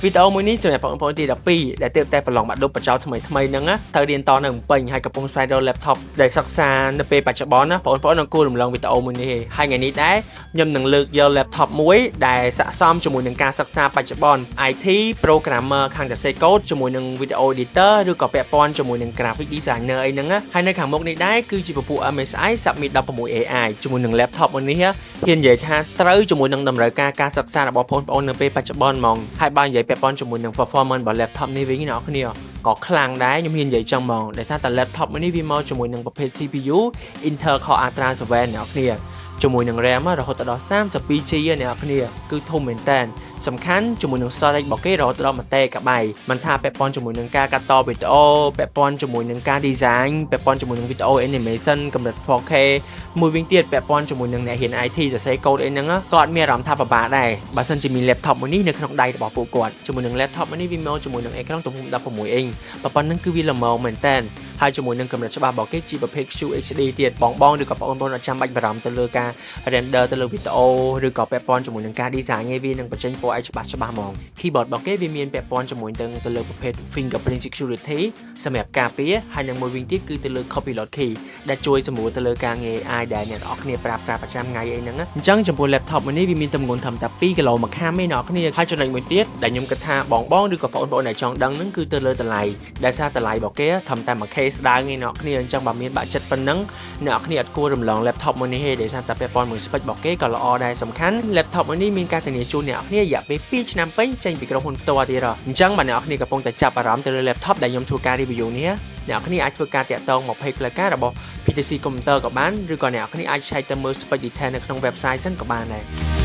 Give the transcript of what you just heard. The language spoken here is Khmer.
វីដេអូមួយនេះសម្រាប់បងប្អូនទី12ដែលទើបតែប្រឡងបាក់ឌុបបច្ចោថ្មីហ្នឹងណាត្រូវរៀនតនៅពេញហើយកំពុងស្វែងរក laptop ដែលសិក្សានៅពេលបច្ចុប្បន្នណាបងប្អូននឹងគួររំលងវីដេអូមួយនេះហើយថ្ងៃនេះដែរខ្ញុំនឹងលើកយក laptop មួយដែលស័ក្តិសមជាមួយនឹងការសិក្សាបច្ចុប្បន្ន IT programmer ខាងសរសេរកូដជាមួយនឹង video editor ឬក៏ពាក់ព័ន្ធជាមួយនឹង graphic designer អីហ្នឹងណាហើយនៅខាងមុខនេះដែរគឺជាពពួក MSI Submit 16 AI ជាមួយនឹង laptop មួយនេះហ៊ាននិយាយថាត្រូវជាមួយនឹងតម្រូវការសិក្សារបស់បងប្អូននៅពេលបច្ចុប្បន្នហ្មងហើយបើនិយាយពាក់ព័ន្ធជាមួយនឹង performance របស់ laptop នេះវិញអ្នកនរក៏ខ្លាំងដែរខ្ញុំហ៊ាននិយាយចឹងហ្មងដោយសារតែ laptop មួយនេះវាមកជាមួយនឹងប្រភេទ CPU Intel Core Ultra 7អ្នកនរជាមួយនឹង RAM រហូតដល់ 32GB អ្នកនរគឺធំមែនតើសំខាន់ជាមួយនឹង storage របស់គេរហូតដល់ 1TB មិនថាពាក់ព័ន្ធជាមួយនឹងការកាត់តវីដេអូពាក់ព័ន្ធជាមួយនឹងការ design ពាក់ព័ន្ធជាមួយនឹង video animation កម្រិត 4K មួយវិញទៀតពាក់ព័ន្ធជាមួយនឹងអ្នករៀន IT សរសេរកូដអីហ្នឹងក៏អត់មានអារម្មណ៍ថាពិបាកដែរបើសិនជាមាន laptop មួយនេះនៅក្នុងដៃរបស់ពួកគាត់ជាមួយនឹង laptop មួយនេះវាមកជាមួយនឹងអេក្រង់ទំហំ 16 អ៊ីងប៉ុណ្ណឹងគឺវាល្មមមែនតើហើយជាមួយនឹងកម្រិតច្បាស់របស់គេជាប្រភេទ QHD ទៀតបងឬក៏បងប្អូនអត់ចាំបាច់បារម្ភទៅលើការ render ទៅលើវីដេអូឬក៏ពាក់ព័ន្ធជាមួយនឹងការ design ឯវានឹងបញ្ចេញពណ៌ឲ្យច្បាស់ហ្មង keyboard របស់គេវាមានពាក់ព័ន្ធជាមួយទៅលើប្រភេទ fingerprint security សម្រាប់ការពារហើយនឹងមួយវិញទៀតគឺទៅលើ copilot key ដែលជួយសម្រួលទៅលើការងារ AI ដែលអ្នកនរគ្នាប្រើប្រាស់ប្រចាំថ្ងៃអីហ្នឹងអញ្ចឹងចំពោះ laptop មួយនេះវាមានទម្ងន់ត្រឹមតែ2គីឡូមួយខាំឯអ្នកនរគ្នាហើយចំណុចមួយទៀតដែលខ្ញុំគិតថាបងឬក៏បងប្អូនដែលចង់ដឹងហ្នឹងគឺទៅលើតម្លៃដែលសារតម្លៃរបស់គេត្រឹមតែ 1K ស្ដើងឯអ្នកនរគ្នាអញ្ចឹងបើមានបាក់ចិត្តប៉ុណ្ណឹងអ្នកនរគ្នាអត់គួររំលង laptop មួយនេះទេដោយសារតែពាក់ព័ន្ធមួយ spec របស់គេក៏ល្អដែរសំខាន់ laptop មួយនេះមានការធានាជូនអ្នកនរគ្នារយៈពេល2ឆ្នាំពេញចេញពីក្រុមហ៊ុនផ្ទាល់ទៀតអញ្ចឹងបើអ្នកនរគ្នាកំពុងតែចាប់អារម្មណ៍ទៅលើ laptop ដែលខ្ញុំធ្វើការ review នេះអ្នកនរគ្នាអាចធ្វើការតាក់ទងមក page ផ្លូវការរបស់ PTC Computer ក៏បានឬក៏អ្នកនរគ្នាអាចឆែកទៅមើល spec detail នៅក្នុង website សិនក៏បានដែរ